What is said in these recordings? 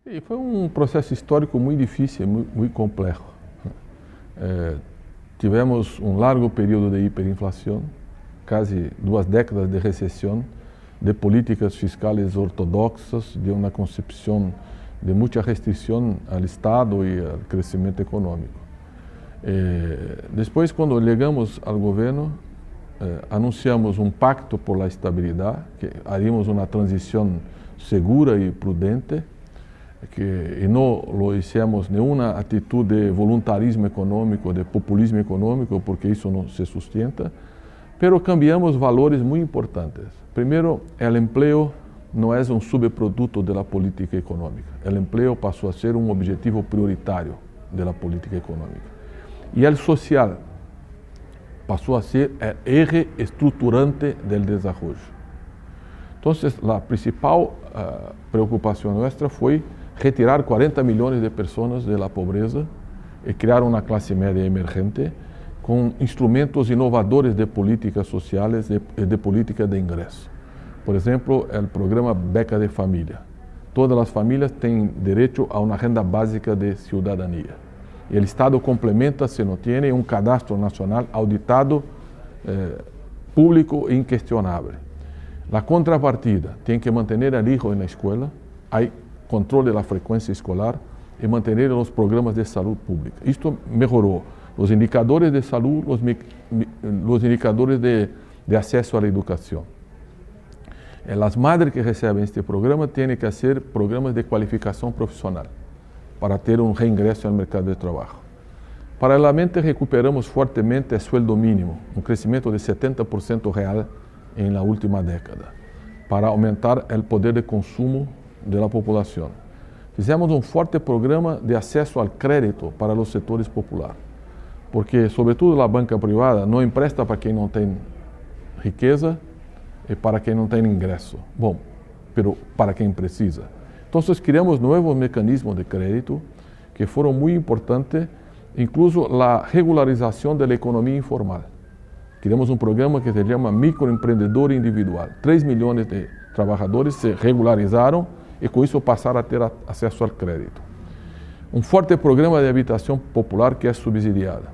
E foi um processo histórico muito difícil, muito complexo. Tivemos um largo período de hiperinflação, quase 2 décadas de recessão, de políticas fiscais ortodoxas, de uma concepção de muita restrição ao Estado e ao crescimento econômico. Depois, quando chegamos ao governo, anunciamos um pacto por la estabilidade, que haríamos uma transição segura e prudente, e não lo hicimos nenhuma atitude de voluntarismo econômico, de populismo econômico, porque isso não se sustenta, pero cambiamos valores muito importantes. Primeiro, o emprego não é um subproduto da política econômica. O emprego passou a ser um objetivo prioritário da política econômica. E o social passou a ser o eje estruturante do desenvolvimento. Então, a principal preocupação nossa foi retirar 40 milhões de pessoas da pobreza e criar uma classe média emergente com instrumentos inovadores de políticas sociais e de política de ingresso. Por exemplo, o programa Beca de Família. Todas as famílias têm direito a uma renda básica de cidadania. E o Estado complementa, se não tem, um cadastro nacional auditado, público e inquestionável. A contrapartida tem que manter o filho na escola, há controle da frequência escolar e manter os programas de saúde pública. Isto melhorou os indicadores de saúde, os indicadores de acesso à educação. As madres que recebem este programa têm que fazer programas de qualificação profissional para ter um reingresso ao mercado de trabalho. Paralelamente, recuperamos fortemente o sueldo mínimo, um crescimento de 70% real na última década, para aumentar o poder de consumo da população. Fizemos um forte programa de acesso ao crédito para os setores populares, porque, sobretudo, a banca privada não empresta para quem não tem riqueza e para quem não tem ingresso. Bom, pero para quem precisa. Então, criamos novos mecanismos de crédito que foram muito importantes, incluso a regularização da economia informal. Criamos um programa que se chama Microempreendedor Individual. 3 milhões de trabalhadores se regularizaram e com isso passaram a ter acesso ao crédito. Um forte programa de habitação popular que é subsidiada.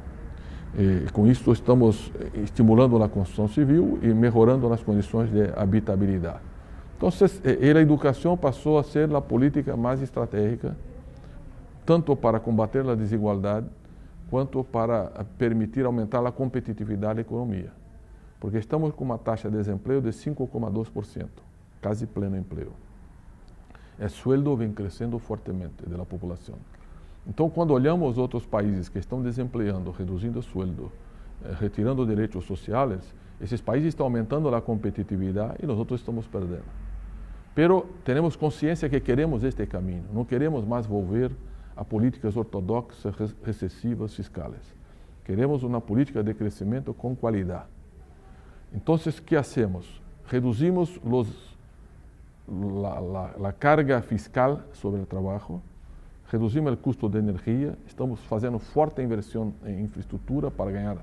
E com isso estamos estimulando a construção civil e melhorando as condições de habitabilidade. Então, a educação passou a ser a política mais estratégica, tanto para combater a desigualdade, quanto para permitir aumentar a competitividade da economia. Porque estamos com uma taxa de desemprego de 5,2%, quase pleno emprego. O sueldo vem crescendo fortemente da população. Então, quando olhamos outros países que estão desempregando, reduzindo o sueldo, retirando direitos sociais, esses países estão aumentando a competitividade e nós outros estamos perdendo. Pero temos consciência que queremos este caminho, não queremos mais volver a políticas ortodoxas, recessivas, fiscais. Queremos uma política de crescimento com qualidade. Então, o que hacemos? Reduzimos a carga fiscal sobre o trabalho, reduzimos o custo de energia, estamos fazendo forte inversão em infraestrutura para ganhar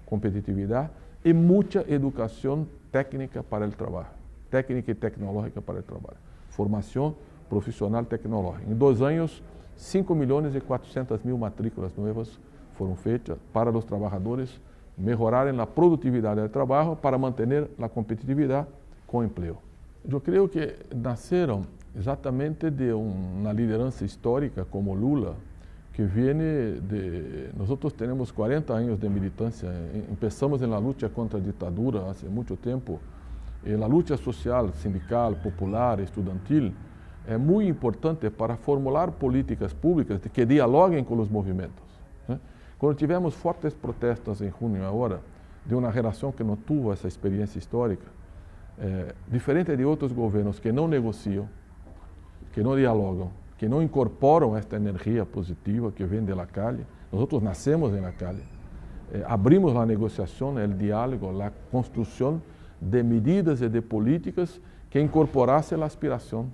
competitividade e muita educação técnica para o trabalho, técnica e tecnológica para o trabalho, formação profissional tecnológica. Em 2 anos, 5.400.000 matrículas novas foram feitas para os trabalhadores melhorarem a produtividade do trabalho para manter a competitividade com o emprego. Eu creio que nasceram exatamente de uma liderança histórica como Lula, que vem de... Nós temos 40 anos de militância, começamos na luta contra a ditadura há muito tempo, e a luta social, sindical, popular, estudantil, é muito importante para formular políticas públicas que dialoguem com os movimentos. Quando tivemos fortes protestos em junho agora, de uma geração que não teve essa experiência histórica, diferente de outros governos que não negociam, que não dialogam, que não incorporam esta energia positiva que vem da calle, nós nascemos na calle, abrimos a negociação, o diálogo, a construção de medidas e de políticas que incorporassem a aspiração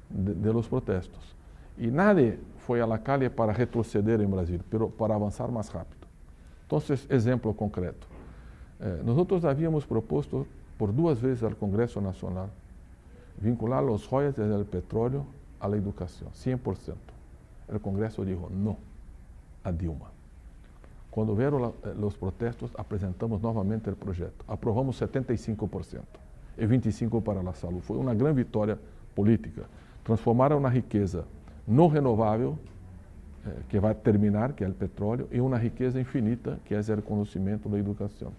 de los protestos. E nadie foi à calle para retroceder em Brasil, pero para avançar mais rápido. Então, exemplo concreto. Nós havíamos proposto por 2 vezes ao Congresso Nacional vincular os royalties do petróleo a la educación, 100%. El Congreso dijo no a Dilma. Cuando vieron los protestos, presentamos nuevamente el proyecto. Aprobamos 75% y 25% para la salud. Fue una gran victoria política. Transformaron una riqueza no renovable, que va a terminar, que es el petróleo, y una riqueza infinita, que es el conocimiento y la educación.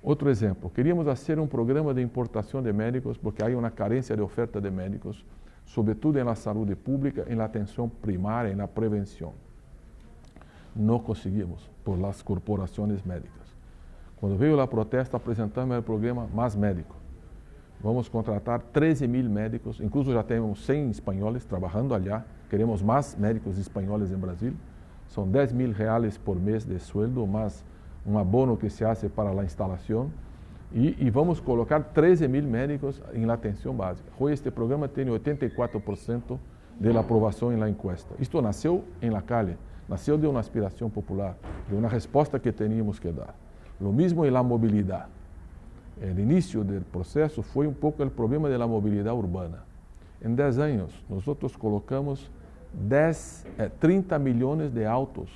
Otro ejemplo, queríamos hacer un programa de importación de médicos porque hay una carencia de oferta de médicos, sobre todo en la salud pública, en la atención primaria, en la prevención. No conseguimos por las corporaciones médicas. Cuando veio la protesta, presentamos el programa Más Médico. Vamos a contratar 13.000 médicos, incluso ya tenemos 100 españoles trabajando allá. Queremos más médicos españoles en Brasil. Son 10.000 reales por mes de sueldo, más un abono que se hace para la instalación. Y vamos a colocar 13.000 médicos en la atención básica. Hoy este programa tiene 84% de la aprobación en la encuesta. Esto nació en la calle, nació de una aspiración popular, de una respuesta que teníamos que dar. Lo mismo en la movilidad. El inicio del proceso fue un poco el problema de la movilidad urbana. En 10 años nosotros colocamos 30 millones de autos,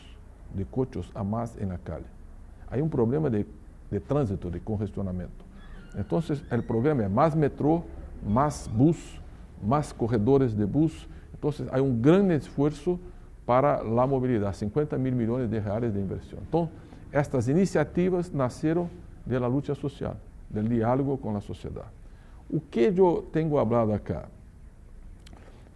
de coches a más en la calle. Hay un problema de tránsito, de congestionamiento. Entonces el programa es más metro, más bus, más corredores de bus. Entonces hay un gran esfuerzo para la movilidad, 50.000 millones de reales de inversión. Entonces, estas iniciativas nacieron de la lucha social, del diálogo con la sociedad. O que yo tengo hablado acá,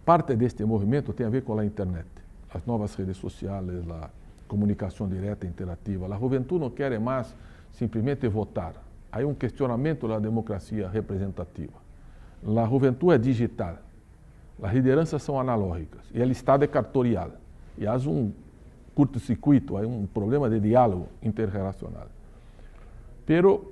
parte de este movimiento tiene a ver con la internet, las nuevas redes sociales, la comunicación directa, interactiva. La juventud no quiere más simplemente votar. Hay un cuestionamiento de la democracia representativa. La juventud es digital, las lideranças são analógicas y el Estado es cartorial. Y hay un curto-circuito, hay un problema de diálogo interrelacional. Pero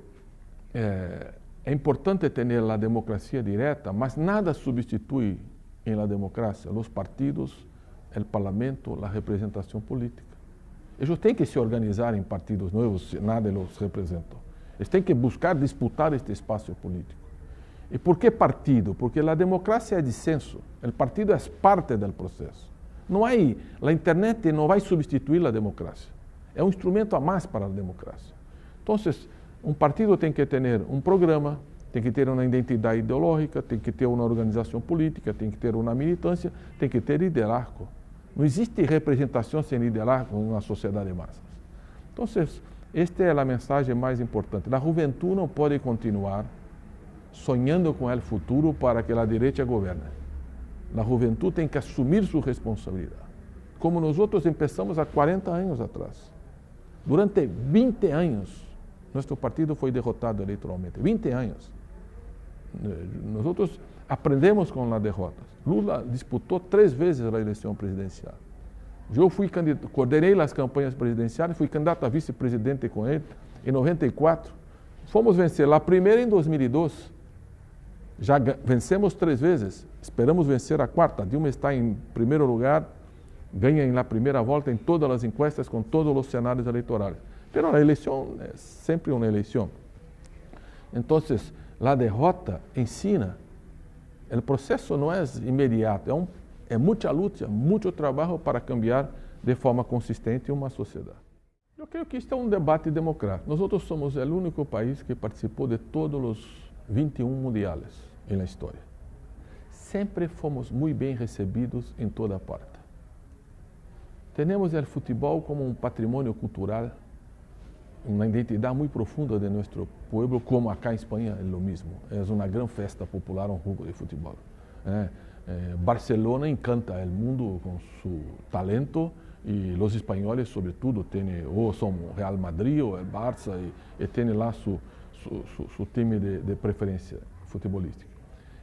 es importante tener la democracia directa, mas nada sustituye en la democracia los partidos, el parlamento, la representación política. Ellos tienen que se organizar en partidos nuevos si nadie los representa. Ellos tienen que buscar disputar este espacio político. ¿Y por qué partido? Porque la democracia es disenso, el partido es parte del proceso. No hay, la internet no va a sustituir la democracia. Es un instrumento a más para la democracia. Entonces, un partido tem que ter um programa, tem que ter uma identidade ideológica, tem que ter uma organização política, tem que ter uma militância, tem que ter liderazgo. Não existe representação sem liderazgo em uma sociedade de massas. Então, esta é a mensagem mais importante. A juventude não pode continuar sonhando com o futuro para que a direita governe. A juventude tem que assumir sua responsabilidade. Como nós começamos há 40 anos atrás. Durante 20 anos, nosso partido foi derrotado eleitoralmente. 20 anos. Nós aprendemos com as derrotas. Lula disputou 3 vezes a eleição presidencial. Eu coordenei as campanhas presidenciais, fui candidato a vice-presidente com ele em 94. Fomos vencer a primeira em 2002. Já vencemos 3 vezes. Esperamos vencer a quarta. Dilma está em primeiro lugar, ganha na primeira volta em todas as encuestas com todos os cenários eleitorais. Pero a eleição é sempre uma eleição. Então, a derrota ensina. O processo não é imediato, é muita luta, muito trabalho para cambiar de forma consistente uma sociedade. Eu creio que este é um debate democrático. Nós somos o único país que participou de todos os 21 mundiais na história. Sempre fomos muito bem recebidos em toda parte. Temos o futebol como um patrimônio cultural, uma identidade muito profunda de nosso povo, como acá em Espanha é o mesmo. É uma grande festa popular, um jogo de futebol. Barcelona encanta o mundo com seu talento e os espanhóis, sobretudo, ou são o Real Madrid ou o Barça e têm lá seu time de preferência futebolística.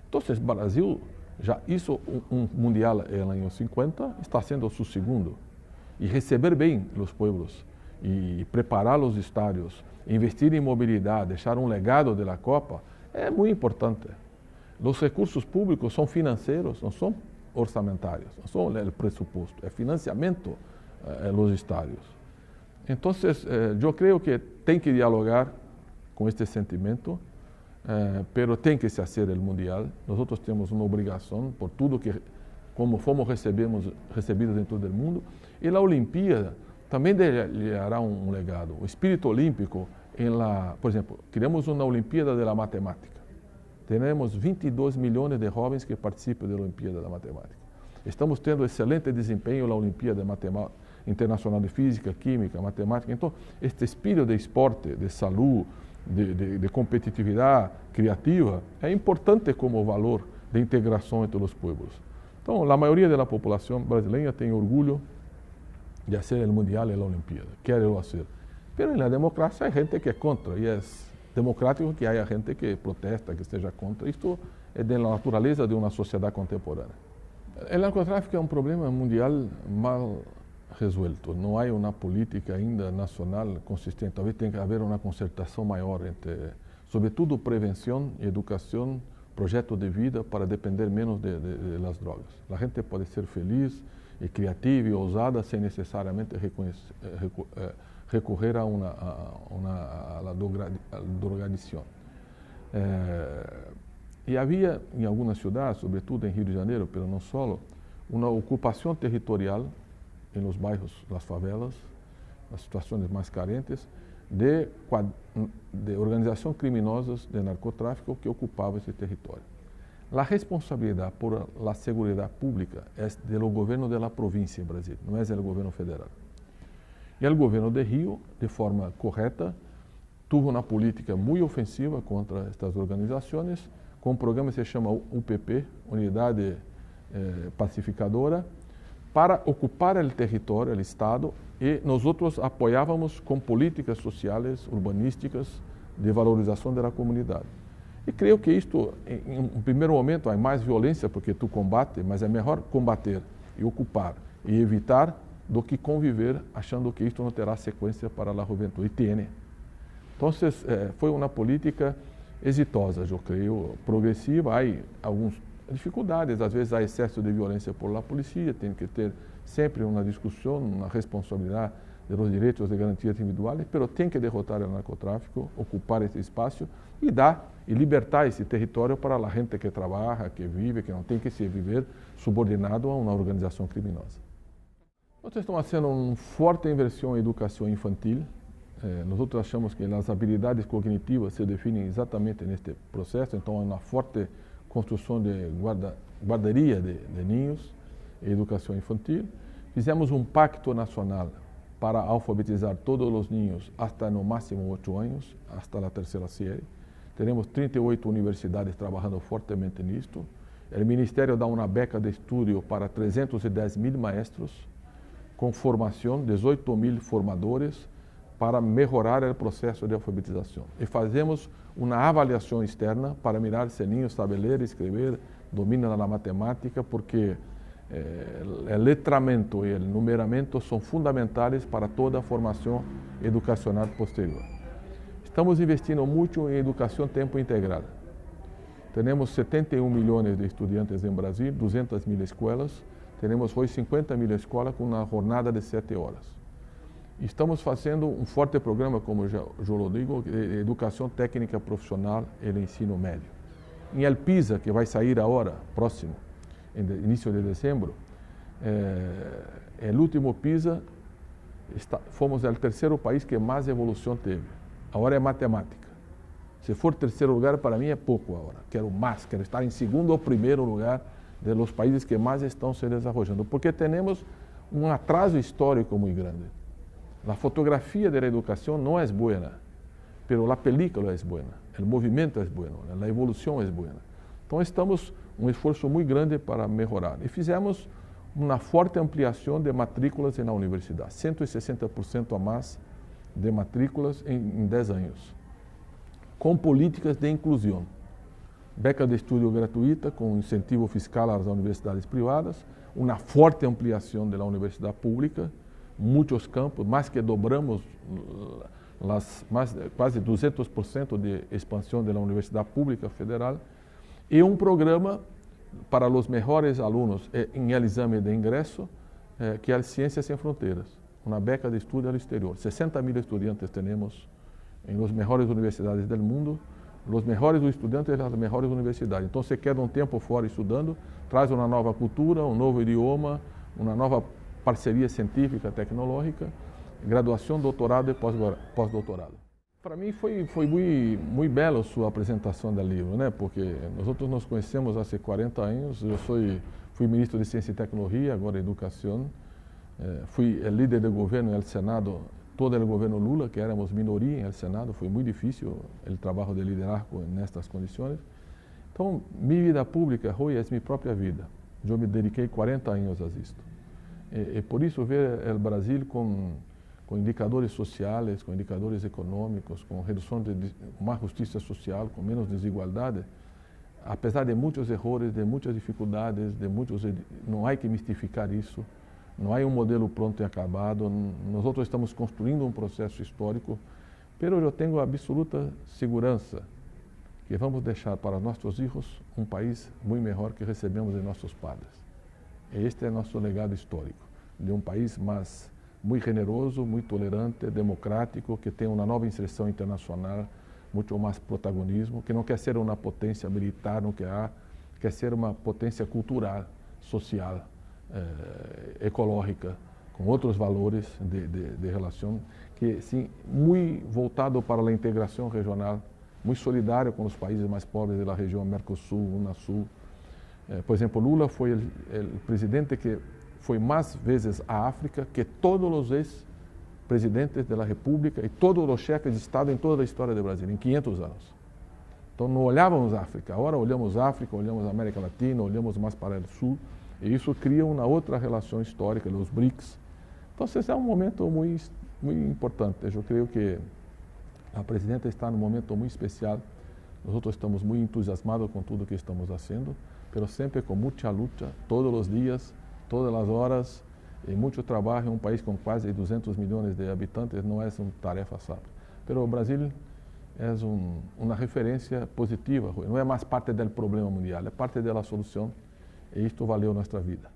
Então, o Brasil já hizo um mundial no ano 50, está sendo o seu segundo. E receber bem os povos e preparar os estádios, investir em mobilidade, deixar um legado da Copa, é muito importante. Os recursos públicos são financeiros, não são orçamentários, não são o pressuposto, é financiamento dos estádios. Então, eu creio que tem que dialogar com este sentimento, pero tem que se fazer o mundial. Nós temos uma obrigação por tudo que como fomos recebidos em todo o mundo, e a Olimpíada também dará um legado. O espírito olímpico, por exemplo, criamos uma Olimpíada da Matemática. Temos 22 milhões de jovens que participam da Olimpíada da Matemática. Estamos tendo excelente desempenho na Olimpíada Internacional de Física, Química, Matemática. Então, este espírito de esporte, de saúde, de competitividade criativa, é importante como valor de integração entre os povos. Então, a maioria da população brasileira tem orgulho de fazer o Mundial e a Olimpíada, quer fazer. Mas na democracia há gente que é contra, e é democrático que haya gente que protesta, que esteja contra. Isto é da natureza de uma sociedade contemporânea. O narcotráfico é um problema mundial mal resuelto. Não há uma política ainda nacional consistente. Talvez tenha que haver uma concertação maior entre, sobretudo, prevenção, educação, projeto de vida para depender menos das drogas. A gente pode ser feliz e criativa e ousada sem necessariamente recorrer a la drogadição. E havia em algumas cidades, sobretudo em Rio de Janeiro, mas não só, uma ocupação territorial em los bairros, nas favelas, nas situações mais carentes, de organizações criminosas de narcotráfico que ocupavam esse território. A responsabilidade por la segurança pública é do governo da província em Brasil, não é do governo federal. E o governo de Rio, de forma correta, teve uma política muito ofensiva contra estas organizações, com um programa que se chama UPP, Unidade Pacificadora, para ocupar o território, o Estado, e nós apoiávamos com políticas sociais, urbanísticas, de valorização da comunidade. E creio que isto, em um primeiro momento, há mais violência porque tu combate, mas é melhor combater e ocupar e evitar do que conviver achando que isto não terá sequência para a juventude. E tem. Então, foi uma política exitosa, eu creio, progressiva. Há algumas dificuldades, às vezes há excesso de violência por la polícia, tem que ter sempre uma discussão, uma responsabilidade dos direitos de garantias individuais, mas tem que derrotar o narcotráfico, ocupar esse espaço e libertar esse território para a gente que trabalha, que vive, que não tem que se viver subordinado a uma organização criminosa. Nós estamos fazendo uma forte inversão em educação infantil. Nós achamos que as habilidades cognitivas se definem exatamente neste processo, então há uma forte construção de guarderia de ninhos e educação infantil. Fizemos um pacto nacional para alfabetizar todos os ninhos até no máximo 8 anos, até a terceira série. Teremos 38 universidades trabalhando fortemente nisto. O Ministério dá uma beca de estudo para 310 mil maestros, com formação, 18 mil formadores, para melhorar o processo de alfabetização. E fazemos uma avaliação externa para mirar se ninhos sabem ler, escrever, dominam a matemática, porque o letramento e o numeramento são fundamentais para toda a formação educacional posterior. Estamos investindo muito em educação tempo integral. Temos 71 milhões de estudantes em Brasil, 200 mil escolas. Temos hoje 50 mil escolas com uma jornada de 7 horas. Estamos fazendo um forte programa, como eu digo, de educação técnica profissional e de ensino médio. Em El PISA, que vai sair agora, próximo, início de dezembro, o último PISA, fomos o terceiro país que mais evolução teve. Agora é matemática. Se for terceiro lugar, para mim é pouco agora. Quero mais, quero estar em segundo ou primeiro lugar dos países que mais estão se desenvolvendo, porque temos um atraso histórico muito grande. A fotografia da educação não é boa, mas a película é boa, o movimento é bom, a evolução é boa. Então, estamos um esforço muito grande para melhorar. E fizemos uma forte ampliação de matrículas na universidade, 160% a mais de matrículas em 10 anos, com políticas de inclusão. Beca de estudo gratuita, com incentivo fiscal às universidades privadas, uma forte ampliação da universidade pública, muitos campos, mais que dobramos, quase 200% de expansão da Universidade Pública Federal, e um programa para os melhores alunos em exame de ingresso, que é Ciências Sem Fronteiras, uma beca de estudo ao exterior. 60 mil estudantes temos em as melhores universidades do mundo, os melhores estudantes das melhores universidades. Então, você queda um tempo fora estudando, traz uma nova cultura, um novo idioma, uma nova parceria científica, tecnológica, graduação, doutorado e pós-doutorado. Para mim foi muito bela a sua apresentação do livro, né? Porque nós nos conhecemos há 40 anos, eu fui ministro de Ciência e Tecnologia, agora Educação, fui líder do governo no Senado, todo o governo Lula, que éramos minoria no Senado, foi muito difícil o trabalho de liderar nestas condições. Então, minha vida pública hoje é minha própria vida. Eu me dediquei 40 anos a isto. E por isso ver o Brasil com indicadores sociais, com indicadores econômicos, com redução de mais justiça social, com menos desigualdade, apesar de muitos erros, de muitas dificuldades, não há que mistificar isso, não há um modelo pronto e acabado, nós estamos construindo um processo histórico, mas eu tenho absoluta segurança que vamos deixar para nossos filhos um país muito melhor que recebemos de nossos padres. Este é nosso legado histórico, de um país mais muito generoso, muito tolerante, democrático, que tem uma nova inserção internacional, muito mais protagonismo, que não quer ser uma potência militar, não quer ser uma potência cultural, social, ecológica, com outros valores de relação, que sim, muito voltado para a integração regional, muito solidário com os países mais pobres da região Mercosul, Unasul. Por exemplo, Lula foi o presidente que foi mais vezes à África que todos os ex-presidentes da República e todos os chefes de Estado em toda a história do Brasil, em 500 anos. Então, não olhávamos a África, agora olhamos a África, olhamos a América Latina, olhamos mais para o Sul, e isso cria uma outra relação histórica, os BRICS. Então, esse é um momento muito importante. Eu creio que a presidenta está num momento muito especial. Nós estamos muito entusiasmados com tudo que estamos fazendo, mas sempre com muita luta, todos os dias, todas as horas, e muito trabalho. Um país com quase 200 milhões de habitantes não é uma tarefa fácil. Mas o Brasil é uma referência positiva, não é mais parte do problema mundial, é parte da solução, e isto valeu nossa vida.